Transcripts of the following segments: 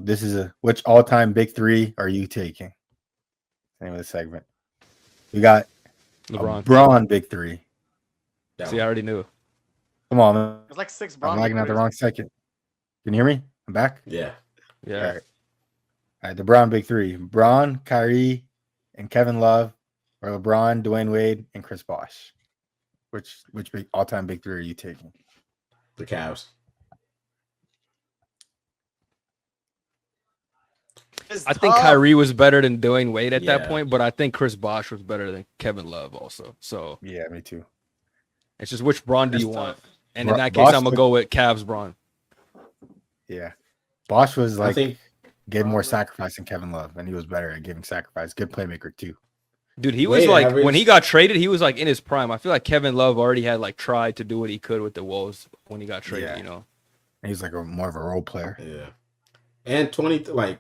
This is which all-time big three are you taking? Name of the segment. We got LeBron big three. See, I already knew. Come on, man. It's like 6 I'm lagging out the wrong second. Can you hear me? I'm back. Yeah. All right. The Brown big three: Bron, Kyrie, and Kevin Love, or LeBron, Dwayne Wade, and Chris Bosh. Which big all-time big three are you taking? The Cavs. I think Kyrie was better than Dwayne Wade at that point, but I think Chris Bosh was better than Kevin Love also. So yeah, me too. It's just which Bron do you want? And in that case, I'm gonna go with Cavs Bron. Yeah, Bosh was gave more sacrifice than Kevin Love, and he was better at giving sacrifice. Good playmaker too. Dude, he was when he got traded, he was like in his prime. I feel like Kevin Love already had tried to do what he could with the Wolves when he got traded. Yeah. You know, and he's more of a role player. Yeah, and 13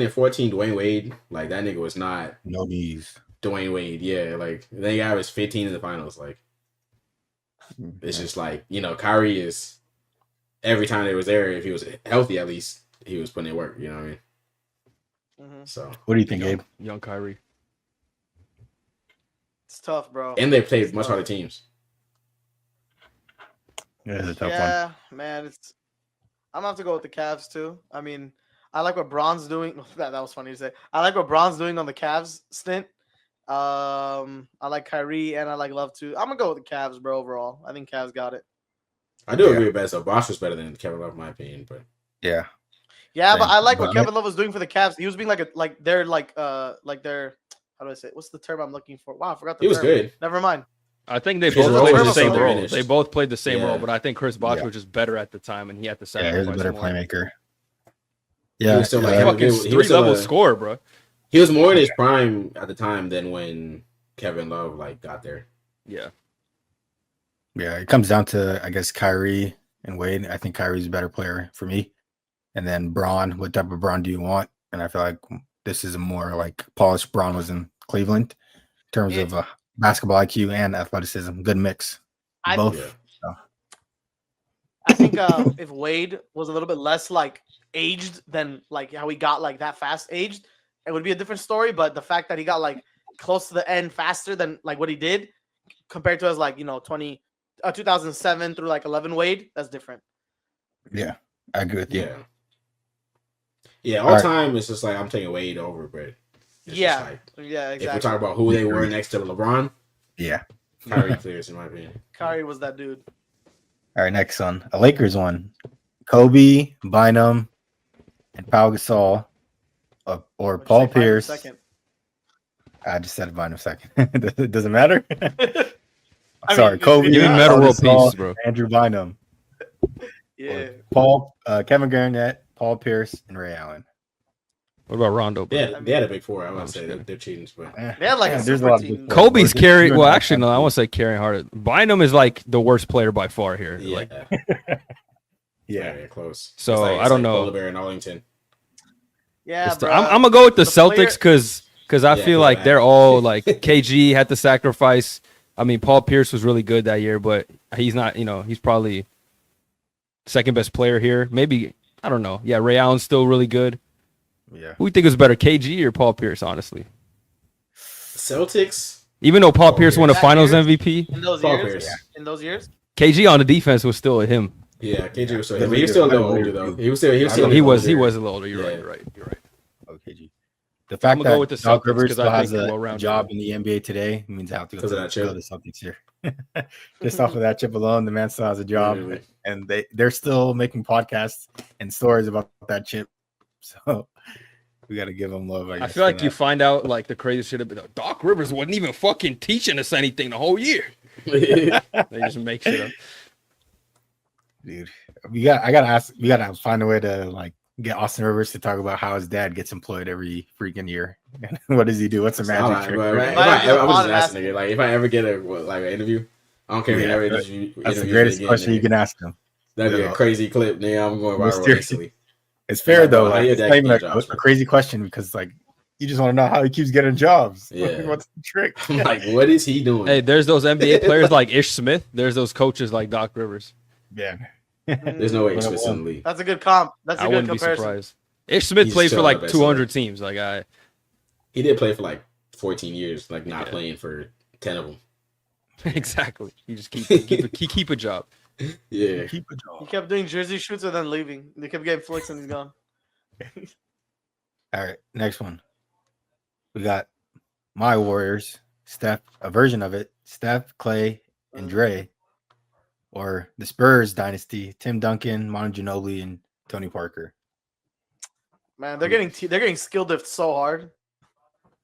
and 14 Dwayne Wade, that nigga was not no knees. Dwayne Wade, yeah, they got was 15 in the finals. It's just Kyrie is every time they was there, if he was healthy, at least he was putting in work. You know what I mean? Mm-hmm. So, what do you think, Gabe? Young Kyrie. It's tough, bro. And they played much harder teams. Yeah, it's a tough one. Yeah, man, I'm gonna have to go with the Cavs too. I mean, I like what Bron's doing. That was funny to say. I like what Bron's doing on the Cavs stint. I like Kyrie and I like Love too. I'm gonna go with the Cavs, bro. Overall, I think Cavs got it. I do agree with that. So Bosh was better than Kevin Love, in my opinion. But yeah, but I like what Kevin Love was doing for the Cavs. He was being their how do I say it? What's the term I'm looking for? Wow, I forgot the term. He was good. Never mind. I think they both played the same role. They both played the same role, but I think Chris Bosh was just better at the time, and he had to sacrifice. Yeah, he was a better playmaker. Yeah, he was still three-level scorer, bro. He was more in his prime at the time than when Kevin Love got there. Yeah. Yeah, it comes down to I guess Kyrie and Wade. I think Kyrie's a better player for me. And then Bron, what type of Bron do you want? And I feel like this is a more polished Bron was in Cleveland in terms of basketball IQ and athleticism. Good mix. Both. I think if Wade was a little bit less aged than how he got that fast aged, it would be a different story. But the fact that he got close to the end faster than what he did compared to as 2007 through 11 Wade, that's different. Yeah, I agree with you. Yeah, all time it's just I'm taking Wade over, but exactly. If we're talking about who they were next to LeBron, Kyrie clears in my opinion. Kyrie was that dude. All right, next one, a Lakers one: Kobe, Bynum, and Pau Gasol, or Paul Pierce. Second. I just said Bynum second. It doesn't matter. Sorry, Kobe. Give me metal world peace, bro. Andrew Bynum. Yeah. Kevin Garnett, Paul Pierce, and Ray Allen. What about Rondo? Bro? Yeah, they had a big four. I wouldn't say they're cheating, but they had there's a lot of big fours. Kobe's carrying. Well, actually, no, I won't say carrying harder. Bynum is the worst player by far here. Yeah, close. So I don't know. Polar Bear and Arlington. Yeah, bro. I'm gonna go with the Celtics because I feel like they're all KG had to sacrifice. I mean, Paul Pierce was really good that year, but he's not. He's probably second best player here. Maybe I don't know. Yeah, Ray Allen's still really good. Yeah. Who do you think is better, KG or Paul Pierce? Honestly, Celtics. Even though Paul Pierce won a Finals MVP in those years, KG on the defense was still him. Yeah, KG was still. He was still a little older though. He was a little older. You're right. Oh, KG. The fact that go with the Doc Celtics Rivers still has a a job in the NBA today means I have to go to the Celtics here. Just off of that chip alone, the man still has a job, and they're still making podcasts and stories about that chip. So we got to give them love. I feel like you find out the crazy shit about Doc Rivers wasn't even fucking teaching us anything the whole year. They just make shit up. Dude, we gotta find a way to get Austin Rivers to talk about how his dad gets employed every freaking year. What does he do? What's the magic trick? I was just asking nigga, if I ever get an interview, I don't care if you ever interview. That's the greatest question you can ask him. That'd be a crazy clip. Nigga, I'm going viral instantly. It's fair though. It's not even a crazy question because you just want to know how he keeps getting jobs. Yeah. What's the trick? What is he doing? Hey, there's those NBA players like Ish Smith. There's those coaches like Doc Rivers. Yeah. There's no way But Ish I Smith's in won't. the league. That's a good comp. That's a I good wouldn't be comparison. surprised. Ish Smith He's played for still like the best 200 teams. Like He did play for like 14 years, like not Yeah. playing for 10 of them. exactly. You just keep a job. Yeah. Keep a He job. kept doing jersey shoots and then leaving. They kept getting flicks and he's gone. All right, next one. We got my Warriors. Steph, a version of it. Steph, Clay, and Dre, or the Spurs dynasty. Tim Duncan, Manu Ginobili, and Tony Parker. Man, they're getting skill dipped so hard.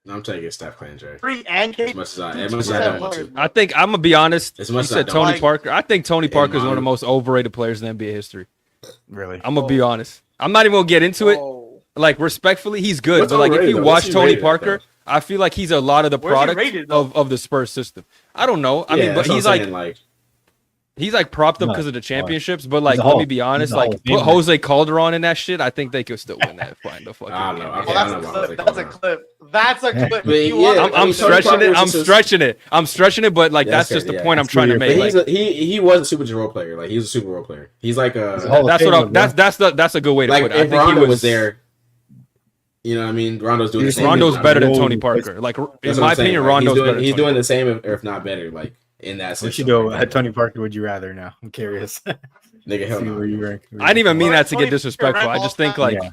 I'm taking Steph, Clay, and Dre. Free and As Kate. much as I don't want to. I think I'm gonna be honest. As You much as I said don't Tony like- Parker. I think Tony Parker is one of the Manu. most overrated players in NBA history. Really? I'm gonna be honest. I'm not even gonna get into it. Oh. Like respectfully, he's good. What's but like if overrated, you though? watch What's he Tony rated at, Parker, I feel like he's a lot of the Where's he product rated, though? of the Spurs system. I don't know. I mean, but that's what he's I'm like saying, like he's like propped up No, because of the fine. championships. But like, a let Hall- me be honest. he's a Hall Like of put Famer. Jose Calderon in that shit. I think they could still win that. Fine, the fucking. I don't know. game. Okay, Oh, I that's don't a know clip. about That's a clip. That's a clip. But You yeah, want- I I'm mean, Tony stretching Parker it. was I'm just- stretching it. I'm stretching it. But like Yeah, that's that's just the fair, point yeah. I'm trying to But make. But Like, he was a super role player. Like he was a super role player. He's like He's a a Hall of that's what Famer, I'm. bro. That's a good way to like put it. I if think he Rondo was was there. You know what I mean? Rondo's doing the same. Rondo's thing. better than No, Tony because- Parker. Like in That's what my I'm saying. opinion, Like, Rondo's better. he's than doing Tony the same, if not better. Like in that What system. you do like, at Tony Parker? Would you rather now? I'm curious. Nigga, hell See no. where you rank. I didn't even mean that to Tony get disrespectful. Parker I just think all like Yeah.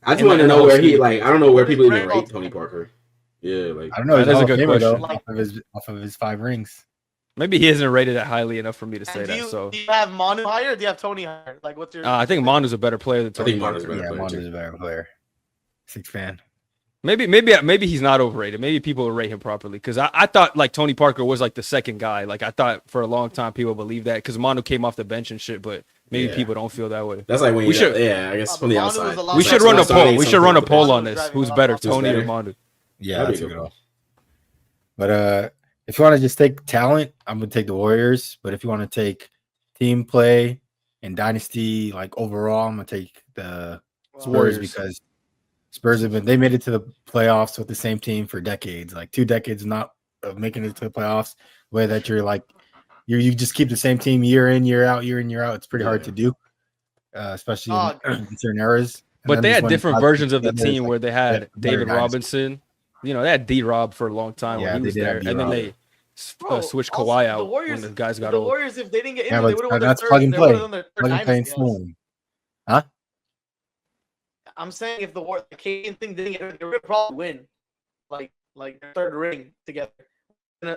I just in want the to know whole where he scheme of like. things. I don't know where people even Right. rate Tony Parker. Yeah, like I don't know. That He's is a Hall of good Famer, though, question. off of his 5 rings. maybe he isn't rated that highly enough for me to say And that. So do you have Manu higher or do you have Tony higher? Like, what's your? I think Manu's a better player than I Tony think Manu's Parker. better. Yeah, player, Mondo's too. a better player. Six fan. Maybe he's not overrated. Maybe people will rate him properly because I thought like Tony Parker was like the second guy. Like I thought for a long time people believed that because Manu came off the bench and shit. But maybe Yeah. people don't feel that way. That's like when We you should- I guess from the Manu was outside. a lot We better. should run a That's poll. something We should run a to poll do. on this. Who's better, Tony or Manu? Yeah, That'd that's be a good. good one. But if you want to just take talent, I'm gonna take the Warriors. But if you want to take team play and dynasty, like overall, I'm gonna take the Spurs Warriors. because Spurs they made it to the playoffs with the same team for decades, like 2 decades not of making it to the playoffs. The way that you're like you just keep the same team year in, year out, year in, year out. It's pretty hard Yeah. to do, especially Oh, in certain eras. And But then they just had when different guys versions of the together, it's team like- where they had better David guys. Robinson. You know, they had D-Rob for a long time Yeah, when he they was did have there, and then D-Rob. they Bro, switched also, Kawhi the out Warriors, when the guys got the old. Warriors, if they didn't get Yeah, injured, they but would have won their that's third. plug and They would play. have won their third Plug and play and dynasty, yes. Sloan. I'm saying if the Canadian thing didn't get hurt, they would probably win, like their third ring together,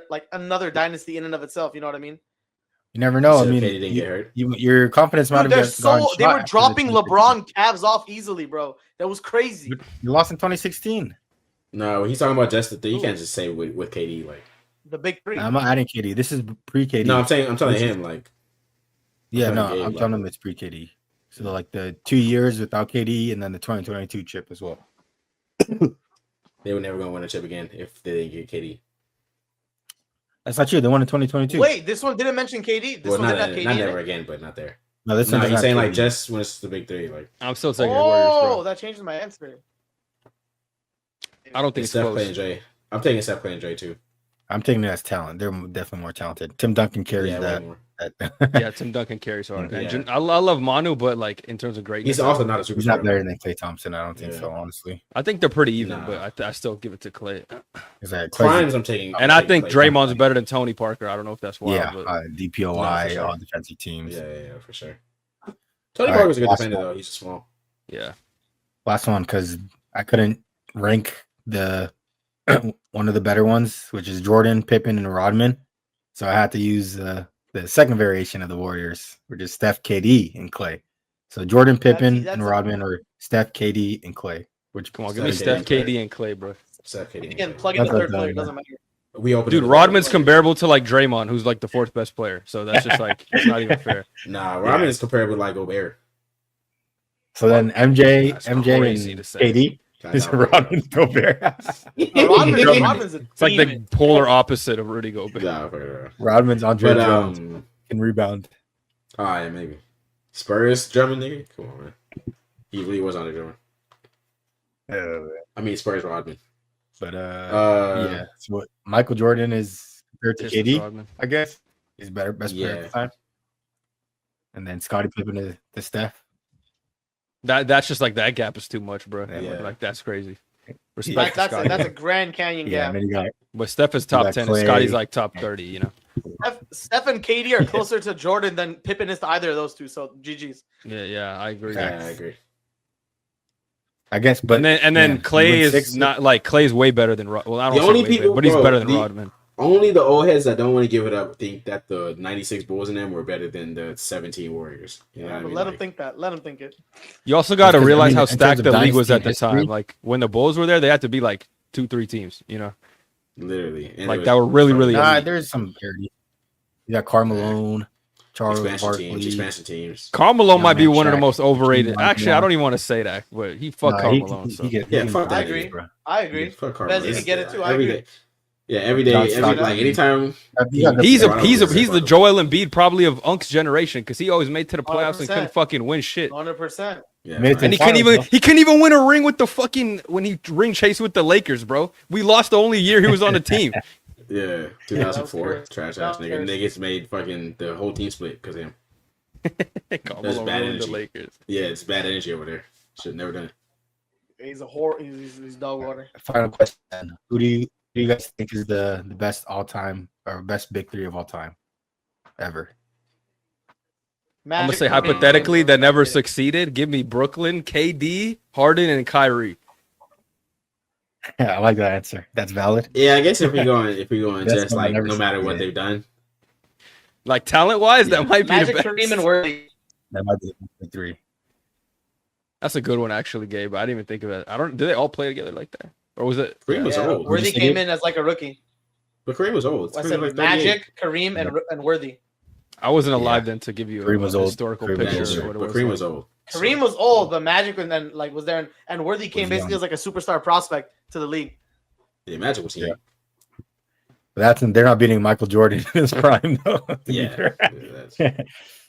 like another dynasty in and of itself. You know what I mean? You never know. I So mean, Katie didn't get hurt. your confidence might Dude, have they're gone so shot they were after the dropping 2016. LeBron Cavs off easily, bro. That was crazy. You lost in 2016. No, he's talking about just the three. You can't just say with KD like. The big three. I'm not adding KD. This is pre KD. No, I'm telling This is- him like. Yeah, I'm no, telling I'm Gabe, telling like- him it's pre KD. So like the 2 years without KD and then the 2022 chip as well. They were never gonna win a chip again if they didn't get KD. That's not true. They won in 2022. Wait, this one didn't mention KD. This Well, one not, didn't have KD. not in never it? again, but not there. No, this No, one he's saying like KD. just when it's the big three. Like I'm still taking the Warriors, Oh, bro. that changes my answer. I don't think it's it's Steph, Clay, and close. Dre. I'm taking Steph, Clay, and Dre too. I'm taking it as talent. They're definitely more talented. Tim Duncan carries Yeah, way that. more. Yeah, Tim Duncan carries hard. Yeah. And I love Manu, but like in terms of greatness, He's also not a superstar. He's not better than Klay Thompson. I don't think Yeah. so, honestly. I think they're pretty even, Nah. but I still give it to Clay. Is that Primes, I'm taking. And I'm I taking think Klay. Draymond's better than Tony Parker. I don't know if that's why. Yeah, but DPOY, No, for sure. all defensive teams. Yeah, for sure. Tony All right, Parker's a good last defender one. though. He's just small. yeah. Last one, because I couldn't rank the one of the better ones, which is Jordan, Pippen, and Rodman. So I had to use the second variation of the Warriors, which is Steph, KD, and Clay. So Jordan, Pippen, that's and a- Rodman, or Steph, KD, and Clay. Which Come on, give me Steph, Steph, KD, KD, and Clay, bro. Steph, KD. Again, and plug Klay. in the That's third what player. I'm Doesn't matter. We open. Dude, Rodman's comparable to like Draymond, who's like the fourth best player. So that's just like it's not even fair. Nah, Rodman is compared with like Gobert. So then MJ, That's MJ, crazy and to say. KD is Rodman Gobert. Rodman's a It's like the demon. polar opposite of Rudy Gobert. Nah, but Rodman's Andre but Jones can rebound. oh yeah, maybe Spurs Drummond nigga. Come on, man. He really was on the Drummond. I mean Spurs Rodman. But Uh, yeah. So what Michael Jordan is compared to Pistons, KD, Rodman. I guess. He's better, best player at Yeah. the time. and then Scottie Pippen to Steph. That's just like that gap is too much, bro. Yeah. Like that's crazy. Respect That's to Scottie. a Grand Canyon Yeah, gap. and then you got But Steph is top got 10 Clay. and Scotty's like top 30, you know. Steph and KD are closer to Jordan than Pippen is to either of those two. So GG's. Yeah, I agree. Yeah. Yeah, I agree. I guess, but And then yeah, Clay he went is six- not like Clay's way better than Well, I don't The say only way better, people- but he's bro, better than the- Rodman. Only the old heads that don't want to give it up think that the 96 Bulls in them were better than the 17 Warriors. You know what I mean? Let him Like, think that. Let him think it. You also got to Because, I realize mean, how in terms stacked of the league was dynasty at the history- time. Like when the Bulls were there, they had to be like 2-3 teams, you know, literally. And like it that were really, really Nah, elite. there's some parity. You got Karl Malone, Charles expansion Barkley. teams. Karl Malone Yeah, might be man, one of the Shaq, most overrated. Mike Actually, I Malone. don't even want to say that, but he fucked Nah, Karl he- Malone. he So. get- Yeah, he fuck can- I that agree. nigga, bro. I agree. Fuck Karl Bez, Malone. you can get it too. I Every agree. day. Yeah, every day. John Every, Stockton. like anytime. you got the- He's Toronto was the there. Joel Embiid probably of Unk's generation because he always made to the playoffs and 100%. couldn't fucking win shit. 100%. Yeah, Made right. And he Finals, couldn't even though. he couldn't even win a ring with the fucking when he ring chased with the Lakers, bro. We lost the only year he was on the team. Yeah, 2004. That was Trash That ass was nigga. cursed. Niggas made fucking the whole team split because of him. Karl That's Malone bad ruined the energy. Lakers. Yeah, it's bad energy over there. Should never done it. He's a whore. He's dog water. Final question: who do you guys think is the best all time or best big three of all time ever? I'm gonna Magic say Kareem. hypothetically that never succeeded. Give me Brooklyn, KD, Harden, and Kyrie. Yeah, I like that answer. That's valid. Yeah, I guess if we going That's just one I like never no matter what succeeded. they've done. Like talent wise, Yeah. that might be Magic, the best. Kareem, and Worthy. That might be the big three. That's a good one actually, Gabe. I didn't even think of it. Do they all play together like that, or was it? Kareem was Yeah, old. Worthy Just came say in as like a rookie. But Kareem was old. I Kareem said was like 38. Magic, Kareem, and Worthy. I wasn't alive Yeah. then to give you Kareem was a old. historical Kareem was picture. older. of what it But was Kareem like. was old. Kareem was old, but Magic and then like was there, and Worthy came Was basically young. as like a superstar prospect to the league. Yeah, Magic was young. Yeah. But they're not beating Michael Jordan in his prime though. to be Yeah, fair.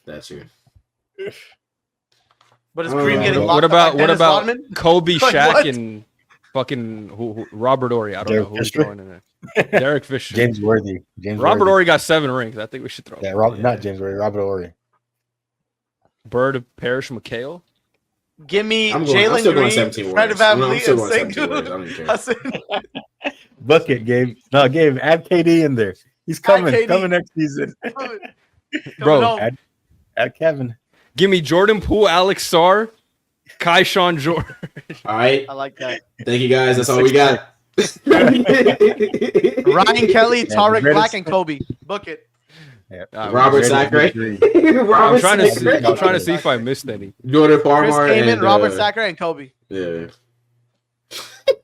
that's true. But is Oh, Kareem yeah. getting What locked up about- by what Dennis about- Rodman? Kobe, Like, Shaq, what? and fucking who Robert Ory. I don't Derek know who's Fisher? throwing in there. Derek Fisher. James Worthy. Robert Worthy. Ory got 7 rings. I think we should throw. Yeah, him. not James Worthy. Robert Ory. Bird, Parrish, McHale. Give me I'm Jalen still going Green, 17 Fred Warriors. VanVleet, I'm still and going 17 Warriors. I Sengun. don't even care. Hassan. Book it, Gabe. No, Gabe. Add KD in there. He's coming. KD. Coming next season. Bro, No, Add Kevin. Give me Jordan Poole, Alex Sarr, Kai Sean Jordan. All right. I like that. Thank you guys. That's all we got. Ryan Kelly, Yeah, Tariq the Black, greatest- and Kobe. Book it. Robert Greatest Sacre. big three. Robert I'm trying to see. Sacre. I'm trying to see if I missed any. Jordan Chris Farmer Kaman, and Robert Sacre, and Kobe. yeah.